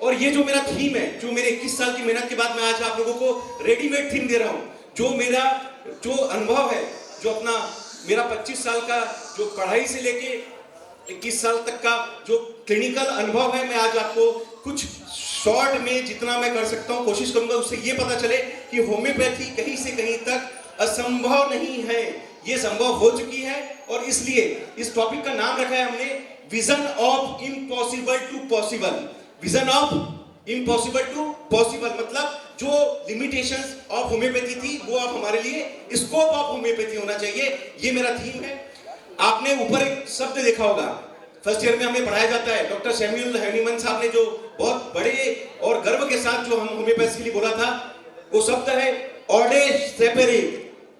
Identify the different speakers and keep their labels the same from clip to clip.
Speaker 1: और ये जो मेरा थीम है, जो मेरे 21 साल की मेहनत के बाद मैं आज आप लोगों को रेडीमेड थीम दे रहा हूँ, जो मेरा जो अनुभव है, जो अपना मेरा 25 साल का जो पढ़ाई से लेके 21 साल तक का जो क्लिनिकल अनुभव है, मैं आज आपको कुछ शॉर्ट में जितना मैं कर सकता हूँ कोशिश करूंगा, उससे ये पता चले कि होम्योपैथी कहीं से कहीं तक असंभव नहीं है, ये संभव हो चुकी है। और इसलिए इस टॉपिक का नाम रखा है हमने vision of impossible to possible. Vision of impossible to possible मतलब जो लिमिटेशंस ऑफ होम्योपैथी थी वो अब हमारे लिए स्कोप ऑफ होम्योपैथी होना चाहिए, ये मेरा थीम है। आपने ऊपर एक शब्द देखा होगा, फर्स्ट ईयर में हमें पढ़ाया जाता है, डॉक्टर सैमुअल हैनीमन साहब ने जो बहुत बड़े और गर्व के साथ जो हम होम्योपैथी के लिए बोला था, वो शब्द है ऑडे सेपेरी।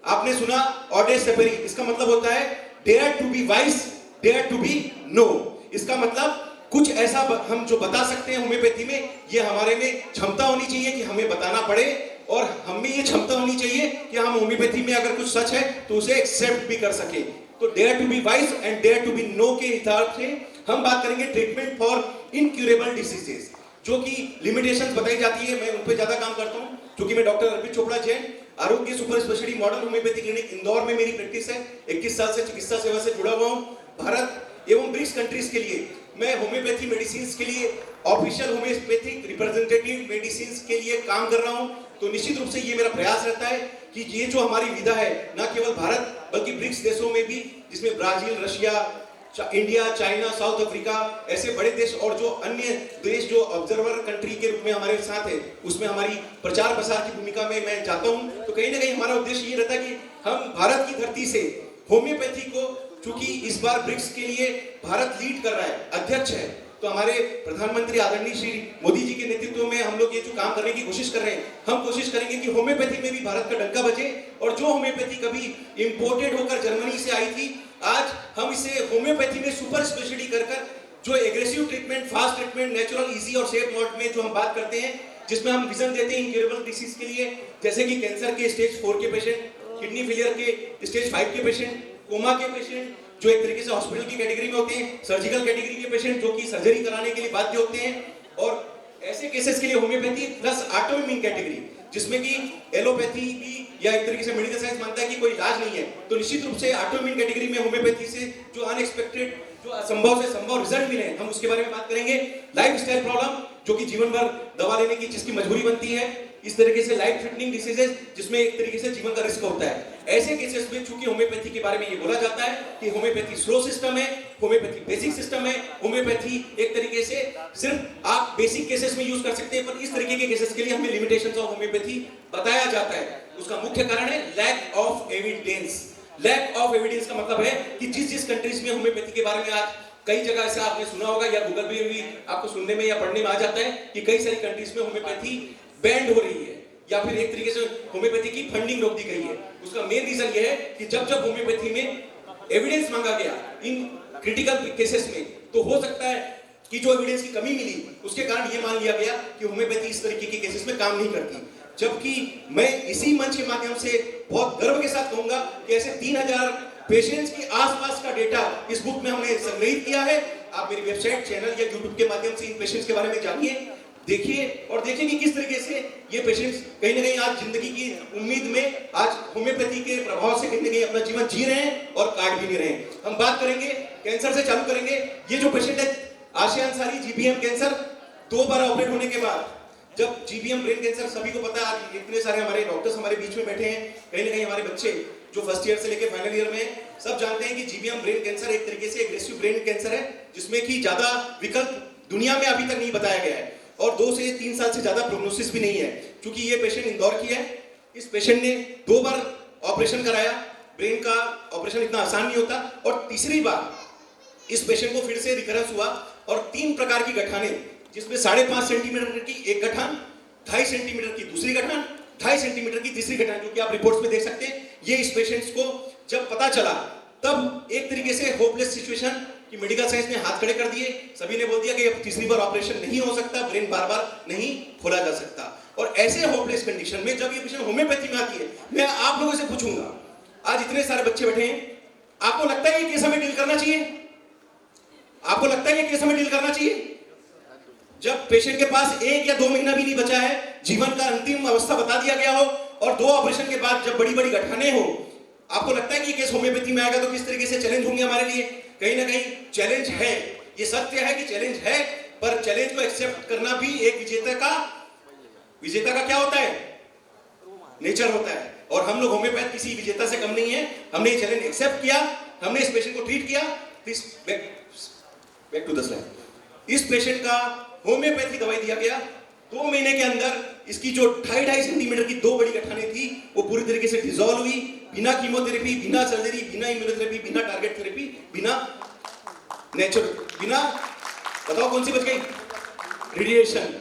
Speaker 1: आपने सुना ऑडे सेपेरी, इसका मतलब होता है dare to be wise, dare to be know. इसका मतलब कुछ ऐसा हम जो बता सकते हैं होम्योपैथी में, ये हमारे में क्षमता होनी चाहिए कि हमें बताना पड़े, और हम में ये क्षमता होनी चाहिए कि हम होम्योपैथी में अगर कुछ सच है तो उसे एक्सेप्ट भी कर सके। तो dare to be wise and dare to be know के हिसाब से हम बात करेंगे ट्रीटमेंट फॉर इनक्यूरेबल डिसीजेस, जो कि लिमिटेशंस बताई जाती है। मैं उन पर ज्यादा काम करता हूँ क्योंकि मैं डॉक्टर अर्पित चोपड़ा जैन, आरोग्य super speciality modern homeopathy clinic Indore में मेरी प्रैक्टिस है। 21 साल से चिकित्सा सेवा से जुड़ा हुआ हूँ। भारत एवं ब्रिक्स कंट्रीज के लिए मैं होम्योपैथी मेडिसिन के लिए ऑफिशियल होम्योपैथिक रिप्रेजेंटेटिव मेडिसिन के लिए काम कर रहा हूं। तो निश्चित रूप से ये मेरा प्रयास रहता है कि ये जो हमारी विधा है, न केवल भारत बल्कि ब्रिक्स देशों में भी, जिसमें Brazil, Russia, India, China, south Africa, ऐसे बड़े देश और जो अन्य देश जो ऑब्जर्वर कंट्री के रूप में हमारे साथ है, उसमें हमारी प्रचार प्रसार की भूमिका में मैं जाता हूं। तो कहीं ना कहीं हमारा उद्देश्य ये रहता है कि हम भारत की धरती से होम्योपैथी को, चूंकि इस बार ब्रिक्स के लिए भारत लीड कर रहा है, अध्यक्ष है, तो हमारे प्रधानमंत्री आदरणीय श्री मोदी जी के नेतृत्व में हम लोग ये जो काम करने की कोशिश कर रहे हैं, हम कोशिश करेंगे कि होम्योपैथी में भी भारत का डंका बजे। और जो होम्योपैथी कभी इंपोर्टेड होकर जर्मनी से आई थी, आज हम इसे होम्योपैथी में सुपर स्पेशलिटी कर जो aggressive treatment, fast treatment, natural, easy और सेफ मोड में जो हम बात करते हैं, जिसमें हम विजन देते हैं इनक्यूरेबल डिसीज के लिए, जैसे कि कैंसर के स्टेज 4 के पेशेंट, किडनी फेलियर के स्टेज 5 के पेशेंट, कोमा के पेशेंट जो एक तरीके से हॉस्पिटल की कैटेगरी में होते हैं, सर्जिकल कैटेगरी के पेशेंट जो कि सर्जरी कराने के लिए बाध्य होते हैं, और ऐसे केसेस के लिए होम्योपैथी प्लस ऑटोइम्यून कैटेगरी, जिसमें कि एलोपैथी भी या एक तरीके से मेडिकल साइंस मानता है कि कोई इलाज नहीं है, तो निश्चित रूप से ऑटोइम्यून कैटेगरी में होम्योपैथी से जो अनएक्सपेक्टेड, जो असंभव से संभव रिजल्ट मिले, हम उसके बारे में बात करेंगे। लाइफस्टाइल प्रॉब्लम जो कि जीवन भर दवा लेने की जिसकी मजबूरी बनती है, इस तरीके से लाइफ थ्रेटनिंग डिसीजेस जिसमें एक तरीके से जीवन का रिस्क होता है, ऐसे केसेस में चूंकि होम्योपैथी के बारे में ये बोला जाता है कि होम्योपैथी स्लो सिस्टम है, होम्योपैथी बेसिक सिस्टम है, होम्योपैथी एक तरीके से सिर्फ आप बेसिक केसेस में यूज कर सकते हैं, पर इस तरीके के केसेस के लिए हमें लिमिटेशंस ऑफ होम्योपैथी बताया जाता है। उसका मुख्य कारण है lack of evidence. Lack of evidence का मतलब है कि जिस कंट्रीज में होम्योपैथी के बारे में आज कई जगह ऐसा आपने सुना होगा या गूगल पे भी आपको सुनने में या पढ़ने में आ जाता है कि कई सारी कंट्रीज में होम्योपैथी बैंड हो रही है या फिर एक तरीके से होम्योपैथी की फंडिंग रोक दी गई है। उसका मेन रीजन ये है कि जब होम्योपैथी में एविडेंस मांगा गया इन क्रिटिकल केसेस में, तो हो सकता है कि जो एविडेंस की कमी मिली उसके कारण ये मान लिया गया कि होम्योपैथी इस तरीके के केसेस में काम नहीं करती। जबकि मैं इसी मंच के माध्यम से बहुत गर्व के साथ कहूंगा कि ऐसे 3000 पेशेंट्स के आसपास का डेटा इस बुक में हमने संग्रहित किया है। आप मेरी वेबसाइट, चैनल या यूट्यूब के माध्यम से इन पेशेंट्स के बारे में जानिए, देखिए और देखिए कि किस तरीके से ये पेशेंट्स कहीं ना कहीं आज जिंदगी की उम्मीद में आज होम्योपैथी के प्रभाव से कहीं ना कहीं अपना जीवन जी रहे हैं और काट भी नहीं रहे हैं। हम बात करेंगे कैंसर से चालू करेंगे। ये जो पेशेंट है आशिया अंसारी, जीबीएम कैंसर, 2 बार ऑपरेट होने के बाद, जब जीबीएम ब्रेन कैंसर, सभी को पता है, आज इतने सारे हमारे डॉक्टर्स हमारे बीच में बैठे हैं, कहीं ना कहीं हमारे बच्चे जो फर्स्ट ईयर से लेकर फाइनल ईयर में सब जानते हैं कि जीबीएम ब्रेन कैंसर एक तरीके से एग्रेसिव ब्रेन कैंसर है, जिसमें कि ज्यादा विकल्प दुनिया में अभी तक नहीं बताया गया है और 2 से 3 साल से ज्यादा प्रोग्नोसिस भी नहीं है। क्योंकि ये पेशेंट इंदौर की है, इस पेशेंट ने 2 बार ऑपरेशन कराया, ब्रेन का ऑपरेशन इतना आसान नहीं होता, और तीसरी बार इस पेशेंट को फिर से रिकरेंस हुआ और 3 प्रकार की गठाने, जिसमें 5.5 सेंटीमीटर की एक गठान, 2.5 सेंटीमीटर की दूसरी गठान, 2.5 सेंटीमीटर की तीसरी गठान, जो कि आप रिपोर्ट्स में देख सकते हैं। ये इस पेशेंट्स को जब पता चला तब एक तरीके से होपलेस सिचुएशन कि मेडिकल साइंस ने हाथ खड़े कर दिए, सभी ने बोल दिया कि अब तीसरी बार ऑपरेशन नहीं हो सकता, ब्रेन बार नहीं खोला जा सकता। और ऐसे होपलेस कंडीशन में जब ये पेशेंट होम्योपैथी में आती है, मैं आप लोगों से पूछूंगा, आज इतने सारे बच्चे बैठे हैं, आपको लगता है ये केस हमें डील करना चाहिए? आपको लगता है ये केस हमें डील करना चाहिए? जब पेशेंट के पास 1 या 2 महीना भी नहीं बचा है, जीवन का अंतिम अवस्था बता दिया गया हो, और 2 ऑपरेशन के बाद जब बड़ी बड़ी गठाने हो, आपको लगता है कि ये केस होम्योपैथी में आएगा तो किस तरीके से चैलेंज होंगे हमारे लिए? कहीं ना कहीं चैलेंज है, ये सत्य है कि चैलेंज है, पर चैलेंज को एक्सेप्ट करना भी एक विजेता का क्या होता है? नेचर होता है। और हम लोग होम्योपैथ किसी विजेता से कम नहीं है। हमने ये चैलेंज एक्सेप्ट किया, हमने इस पेशेंट को ट्रीट किया। Back to the slide. इस पेशेंट का होम्योपैथी दवाई दिया गया, 2 महीने के अंदर इसकी जो 2.5 सेंटीमीटर की 2 बड़ी गठाने थी वो पूरी तरीके से डिसॉल्व हुई, बिना कीमोथेरेपी, बिना सर्जरी, बिना इम्यूनोथेरेपी, बिना टारगेट थेरेपी, बिना बताओ कौन सी बच गई? Radiation,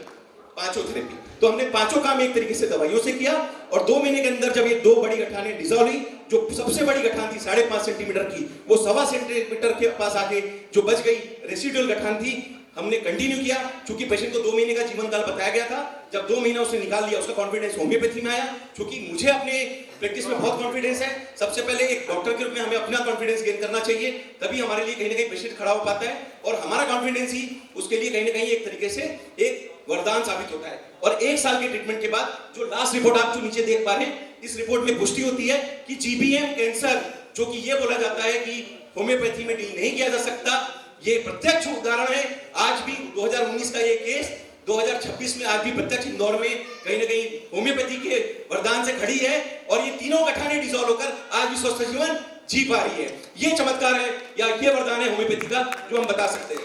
Speaker 1: 5 therapy. तो हमने 5 काम एक तरीके से दवाइयों से किया, और 2 महीने के अंदर जब ये 2 बड़ी गठाने डिसॉल्व हुई, जो सबसे बड़ी गठान थी 5.5 सेंटीमीटर की, वो 1.25 सेंटीमीटर के पास आके जो बच गई रेसिडुअल गठान थी, हमने कंटिन्यू किया। क्योंकि पेशेंट को 2 महीने का जीवन काल बताया गया था, जब 2 महीना उसने निकाल लिया, उसका कॉन्फिडेंस होम्योपैथी में आया। क्योंकि मुझे अपने प्रैक्टिस में बहुत कॉन्फिडेंस है, सबसे पहले एक डॉक्टर के रूप में हमें अपना कॉन्फिडेंस गेन करना चाहिए, तभी हमारे लिए कहीं ना कहीं पेशेंट खड़ा हो पाता है, और हमारा कॉन्फिडेंस ही उसके लिए कहीं ना कहीं एक तरीके से एक वरदान साबित होता है। और 1 साल के ट्रीटमेंट के बाद जो लास्ट रिपोर्ट आप जो नीचे देख पा रहे हैं, इस रिपोर्ट में पुष्टि होती है कि जीबीएम कैंसर, जो कि ये बोला जाता है कि होम्योपैथी में डील नहीं किया जा सकता, ये प्रत्यक्ष उदाहरण है। आज भी 2019 का ये केस 2026 में आज भी प्रत्यक्ष इंदौर में कहीं ना कहीं होम्योपैथी के वरदान से खड़ी है, और ये तीनों गठाने डिसॉल्व होकर आज भी स्वस्थ जीवन जी पा रही है। ये चमत्कार है या ये वरदान है होम्योपैथी का, जो हम बता सकते हैं।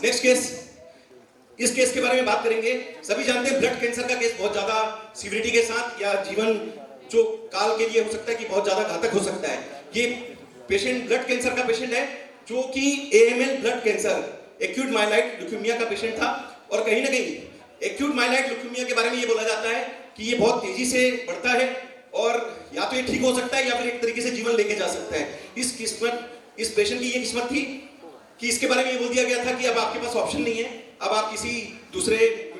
Speaker 1: नेक्स्ट केस, इस केस के बारे में बात करेंगे। सभी जानते हैं ब्लड कैंसर का केस बहुत ज्यादा सीवियरिटी के साथ या जीवन जो काल के लिए हो सकता है कि बहुत ज्यादा घातक हो सकता है। ये पेशेंट ब्लड कैंसर का पेशेंट है, जो कि AML blood cancer, acute myeloid leukaemia का पेशेंट था। और कहीं ना कहीं एक्यूट माइलाइड ल्यूकेमिया के बारे में ये बोला जाता है कि ये बहुत तेजी से बढ़ता है, और या तो ये ठीक हो सकता है या फिर एक तरीके से जीवन लेके जा सकता है। इस पेशेंट की ये किस्मत थी कि इसके बारे में ये बोल दिया गया था कि अब आपके पास ऑप्शन नहीं है, अब आप किसी दूसरे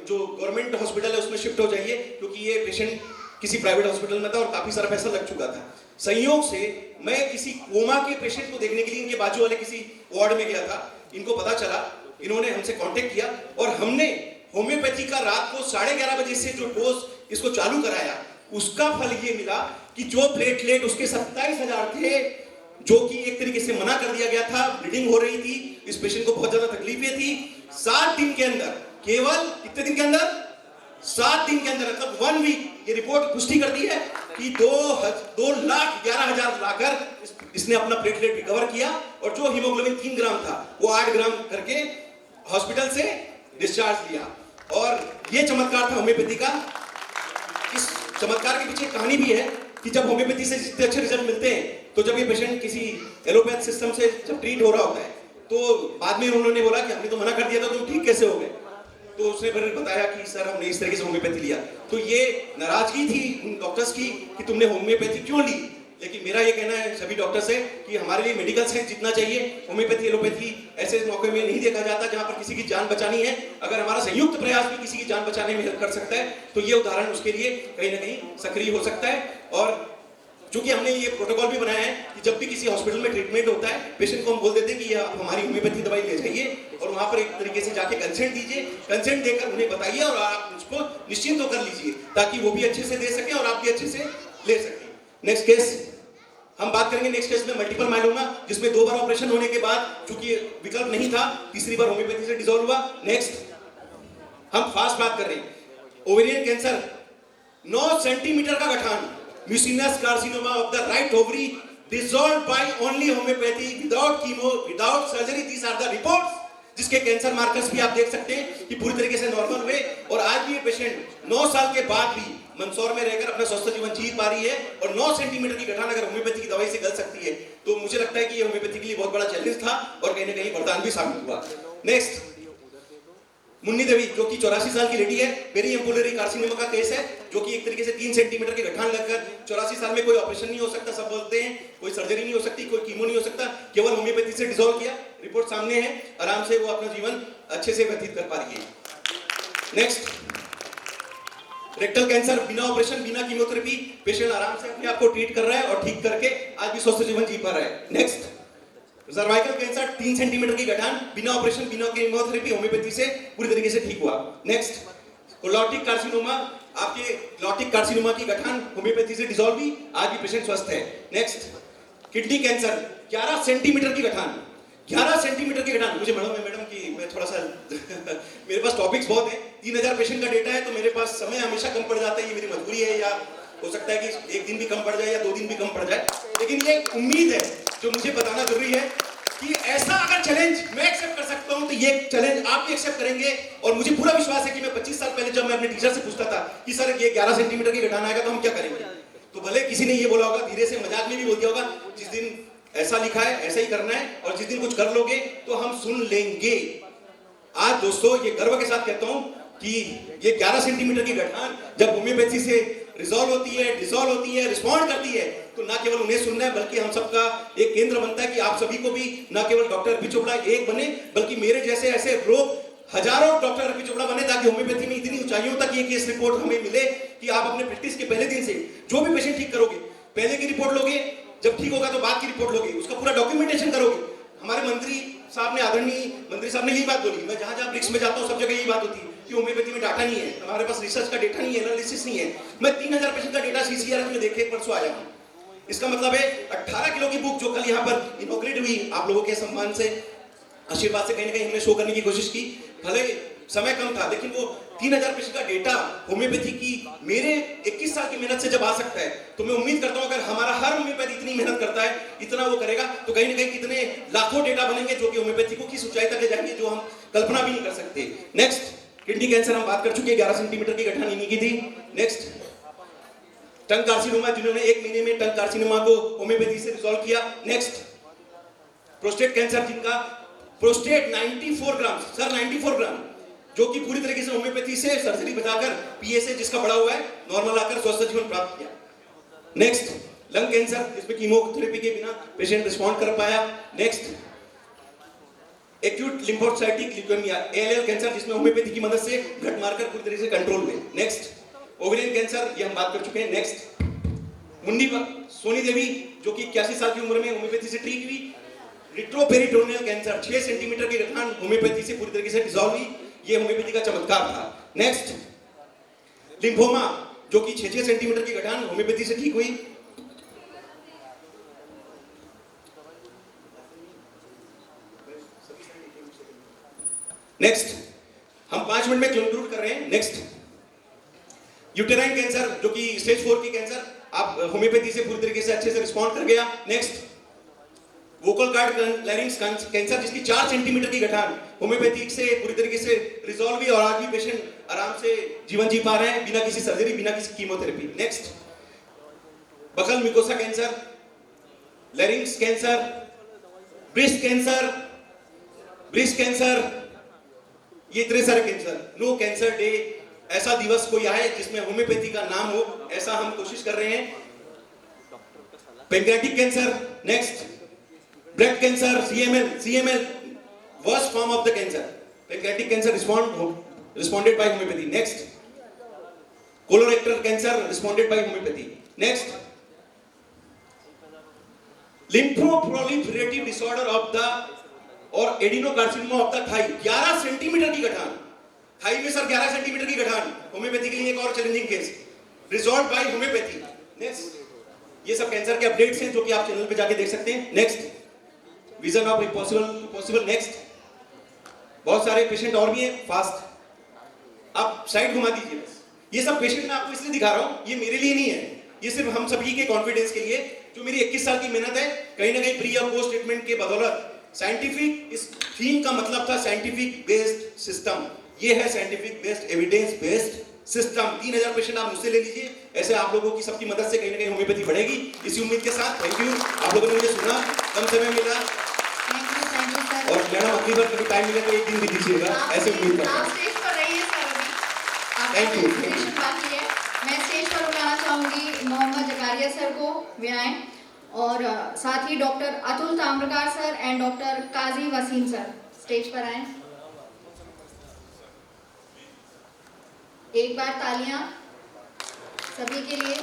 Speaker 1: जो गवर्नमेंट हॉस्पिटल है उसमें शिफ्ट हो जाइए, क्योंकि ये पेशेंट किसी प्राइवेट हॉस्पिटल में था और काफी सारा पैसा लग चुका था। संयोग से मैं किसी कोमा के पेशेंट को देखने के लिए इनके बाजू वाले किसी वार्ड में गया था। इनको पता चला, इन्होंने हमसे कांटेक्ट किया, और हमने होम्योपैथी का रात को 11:30 बजे से जो डोज इसको चालू कराया, उसका फल ये मिला कि जो प्लेटलेट उसके 27,000 थे, जो कि एक तरीके से मना कर दिया गया था, ब्लीडिंग हो रही थी, इस पेशेंट को बहुत ज्यादा तकलीफें थी, 7 दिन के अंदर, केवल कितने दिन के अंदर? 7 दिन के अंदर, मतलब 1 वीक, ये रिपोर्ट पुष्टि करती है कि 2,11,000 लाकर इसने अपना प्लेटलेट रिकवर किया, और जो हीमोग्लोबिन 3 ग्राम था वो 8 ग्राम करके हॉस्पिटल से डिस्चार्ज लिया। और ये चमत्कार था होम्योपैथी का। इस चमत्कार के पीछे कहानी भी है कि जब होम्योपैथी से जितने अच्छे रिजल्ट मिलते हैं, तो जब ये पेशेंट किसी एलोपैथ सिस्टम से जब ट्रीट हो रहा होता है, तो बाद में उन्होंने बोला कि हमने तो मना कर दिया था, तुम ठीक कैसे हो गए? तो उसने फिर बताया कि सर हमने इस तरीके से होम्योपैथी लिया। तो ये नाराजगी थी उन डॉक्टर्स की कि तुमने होम्योपैथी क्यों ली। लेकिन मेरा ये कहना है सभी डॉक्टर से कि हमारे लिए मेडिकल साइंस जितना चाहिए, होम्योपैथी एलोपैथी ऐसे मौके में नहीं देखा जाता जहां पर किसी की जान बचानी है। अगर हमारा संयुक्त प्रयास भी किसी की जान बचाने में हेल्प कर सकता है, तो ये उदाहरण उसके लिए कहीं ना कहीं सक्रिय हो सकता है। और चूंकि हमने ये प्रोटोकॉल भी बनाया है कि जब भी किसी हॉस्पिटल में ट्रीटमेंट होता है, पेशेंट को हम बोल देते हैं कि आप हमारी होम्योपैथी दवाई ले जाइए, और वहां पर एक तरीके से जाके कंसेंट दीजिए, कंसेंट देकर उन्हें बताइए, और आप उसको निश्चिंत होकर लीजिए, ताकि वो भी अच्छे से दे सके और आप भी अच्छे से ले सके। नेक्स्ट केस हम बात करेंगे। नेक्स्ट केस में मल्टीपल माइलोमा, जिसमें 2 बार ऑपरेशन होने के बाद चूंकि विकल्प नहीं था, तीसरी बार होम्योपैथी से डिसॉल्व हुआ। नेक्स्ट हम फास्ट बात कर रहे हैं। ओवेरियन कैंसर, 9 सेंटीमीटर का गठान, mucinous carcinoma of the right ovary, dissolved by only homeopathy, without chemo, without surgery. These are the reports, जिसके कैंसर मार्कर्स भी आप देख सकते हैं कि पूरी तरीके से नॉर्मल हुए, और आज भी ये पेशेंट 9 साल के बाद भी मंदसौर में रहकर अपना स्वस्थ जीवन जी पा रही है। और 9 सेंटीमीटर की गठान अगर होम्योपैथी की दवाई से गल सकती है, तो मुझे लगता है कि ये होम्योपैथी के लिए बहुत बड़ा चैलेंज था, और कहीं ना कहीं वरदान भी साबित हुआ। नेक्स्ट, मुन्नी देवी, जो कि 84 साल की लेडी है, पेरी एम्पुलरी कार्सिनोमा का केस है, जो कि एक तरीके से 3 सेंटीमीटर के गठान लगकर 84 साल में कोई ऑपरेशन नहीं हो सकता, सब बोलते हैं, कोई सर्जरी नहीं हो सकती, कोई कीमो नहीं हो सकता, केवल होम्योपैथी से डिसॉल्व किया, रिपोर्ट सामने है, आराम से वो अपना जीवन अच्छे से व्यतीत कर पा रही है। नेक्स्ट, रेक्टल कैंसर, बिना ऑपरेशन, बिना कीमोथेरेपी, पेशेंट आराम से अपने आप को ट्रीट कर रहा है और ठीक करके आज भी स्वस्थ जीवन जी पा रहा है। नेक्स्ट, सर्वाइकल कैंसर 3 सेंटीमीटर की गठान बिना ऑपरेशन बिना कीमोथेरेपी होम्योपैथी से पूरी तरीके से ठीक हुआ। नेक्स्ट, कोलोटिक कार्सिनोमा, आपके लॉटिक कार्सिनोमा की गठान होम्योपैथी से डिसॉल्व हुई, आज भी पेशेंट स्वस्थ है। नेक्स्ट, किडनी कैंसर 11 सेंटीमीटर की गठान, 11 सेंटीमीटर की गठान। मुझे मैडम कि मैं थोड़ा सा मेरे पास टॉपिक्स बहुत है, 3000 पेशेंट का डेटा है, तो मेरे पास समय हमेशा कम पड़ जाता है। ये मेरी मजबूरी है, या हो सकता है कि एक दिन भी कम पड़ जाए या 2 दिन भी कम पड़ जाए, लेकिन ये उम्मीद है जो मुझे बताना जरूरी है कि ऐसा अगर चैलेंज मैं एक्सेप्ट कर सकता हूं तो ये चैलेंज आप भी एक्सेप्ट करेंगे। और मुझे पूरा विश्वास है कि मैं 25 साल पहले जब मैं अपने टीचर से पूछता था कि सर ये 11 सेंटीमीटर की गठान आएगा तो हम क्या करेंगे, तो भले किसी ने ये बोला होगा, धीरे से मजाक में भी बोल दिया होगा, जिस दिन ऐसा लिखा है ऐसा ही करना है, और जिस दिन कुछ कर लोगे तो हम सुन लेंगे। आज दोस्तों ये गर्व के साथ कहता हूं कि ये 11 सेंटीमीटर की गठान जब होम्योपैथी से रिजॉल्व होती है, डिसॉल्व होती है, रिस्पॉन्ड करती है, तो ना केवल उन्हें सुनना है बल्कि हम सबका एक केंद्र बनता है कि आप सभी को भी ना केवल डॉक्टर अरपी चोपड़ा एक बने, बल्कि मेरे जैसे ऐसे रोग हजारों डॉक्टर अरपी चोपड़ा बने, ताकि होम्योपैथी में इतनी ऊंचाइयों तक ये केस रिपोर्ट हमें मिले कि आप अपने प्रैक्टिस के पहले दिन से जो भी पेशेंट ठीक करोगे, पहले की रिपोर्ट लोगे, जब ठीक होगा तो बाद की रिपोर्ट लोगे, उसका पूरा डॉक्यूमेंटेशन करोगे। हमारे मंत्री साहब ने, आदरणीय मंत्री साहब ने यही बात बोली, मैं जहां जहां ब्रिक्स में जाता हूं सब जगह यही बात होती है कि होम्योपैथी में डाटा नहीं है, हमारे पास रिसर्च का डेटा नहीं है, एनालिसिस नहीं है। मैं 3000 पेशेंट का डेटा सीसीआरएच में देखे परसों आया हूं। इसका मतलब है 18 किलो की बुक जो कल यहाँ पर इनॉग्रेट हुई, आप लोगों के सम्मान से, आशीर्वाद से कहीं ना कहीं हमने शो करने की कोशिश की। भले समय कम था, लेकिन वो 3000 पेशेंट का डेटा होम्योपैथी की मेरे 21 साल की मेहनत से जब आ सकता है, तो मैं उम्मीद करता हूं अगर हमारा हर होम्योपैथी इतनी मेहनत करता है, इतना वो करेगा, तो कहीं ना कहीं कितने लाखों डेटा बनेंगे जो कि होम्योपैथी को किस ऊंचाई तक ले जाएंगे जो हम कल्पना भी नहीं कर सकते। नेक्स्ट, किडनी कैंसर हम बात कर चुके हैं, 11 सेंटीमीटर की गठान इन्हीं की थी। नेक्स्ट, टंग कार्सिनोमा, जिन्होंने 1 महीने में टंग कार्सिनोमा को होम्योपैथी से रिजॉल्व किया। नेक्स्ट, प्रोस्टेट कैंसर, जिनका प्रोस्टेट 94 ग्राम, सर 94 ग्राम, जो कि पूरी तरीके से होम्योपैथी से सर्जरी बचाकर पीएसए जिसका बड़ा हुआ है, नॉर्मल आकर स्वस्थ जीवन प्राप्त किया। नेक्स्ट, लंग कैंसर, जिसमें कीमोथेरेपी के बिना पेशेंट रिस्पॉन्ड कर पाया। Next, acute lymphocytic leukaemia ALL cancer, जिसमें होम्योपैथी की मदद से घट मारकर पूरी तरीके से कंट्रोल हुए। नेक्स्ट, ओवेरियन कैंसर, ये हम बात कर चुके हैं। नेक्स्ट, मुंडी सोनी देवी, जो कि 81 साल की उम्र में होम्योपैथी से ठीक हुई। रिट्रोपेरिटोनियल कैंसर 6 सेंटीमीटर की गठान होम्योपैथी से पूरी तरीके से डिसॉल्व हुई, ये होम्योपैथी का चमत्कार था। नेक्स्ट, लिम्फोमा, जो कि 6 सेंटीमीटर की गठान होम्योपैथी से ठीक हुई। नेक्स्ट, हम 5 मिनट में कंक्लूड कर रहे हैं। नेक्स्ट, यूटेराइन कैंसर, जो कि स्टेज 4 की कैंसर, आप होम्योपैथी से पूरी तरीके से अच्छे से रिस्पॉन्ड कर गया। Next, vocal card larynx cancer, जिसकी 4 सेंटीमीटर की गठान होम्योपैथी से पूरी तरीके से रिजॉल्व हुई, और आज भी पेशेंट आराम से जीवन जी पा रहे हैं बिना किसी सर्जरी, बिना किसी chemotherapy. Next, buccal mucosa cancer, larynx cancer, breast cancer, ये इतने सारे कैंसर। नो कैंसर डे, ऐसा दिवस कोई आए जिसमें होम्योपैथी का नाम हो, ऐसा हम कोशिश कर रहे हैं। Pancreatic cancer, next, breast cancer, CML worst form of the cancer, pancreatic cancer responded by homeopathy. Next, colorectal cancer responded by homeopathy. Next, lymphoproliferative disorder of the और adenocarcinoma of the thigh, 11 centimetre की गठान, Thai में sir 11 centimetre की गठान, homeopathy के लिए एक और challenging case, resolve by homeopathy. Next, ये सब कैंसर के अपडेट्स हैं जो कि आप चैनल पे जाके देख सकते हैं। Next, vision of impossible. Next, बहुत सारे पेशेंट और भी हैं, फास्ट, आप साइड घुमा दीजिए बस। ये सब पेशेंट मैं आपको इसलिए दिखा रहा हूं, ये मेरे लिए नहीं है, ये सिर्फ हम सभी के कॉन्फिडेंस के लिए, जो मेरी 21 साल की मेहनत है, कहीं ना कहीं प्री और पोस्ट ट्रीटमेंट के बदौलत साइंटिफिक, इस थीम का मतलब था साइंटिफिक बेस्ड सिस्टम, ये है scientific based evidence based system. 3000 patient आप मुझसे ले लीजिए, ऐसे आप लोगों की सबकी मदद से कहीं ना कहीं होम्योपैथी बढ़ेगी, इसी उम्मीद के साथ। थैंक यू, आप लोगों ने मुझे सुना, कम समय मिला, और मैडम अगली बार कभी टाइम मिले तो एक दिन भी दीजिएगा, ऐसे उम्मीद करता हूं।
Speaker 2: आप स्टेज पर रहिए सर, अभी
Speaker 1: थैंक यू।
Speaker 2: बाकी है, मैं स्टेज पर बुलाना चाहूंगी मोहम्मद जकारिया सर को, वे आए, और साथ ही doctor Atul Tamrakar sir and doctor Qazi Waseem sir stage पर आए। एक बार तालियां सभी के लिए।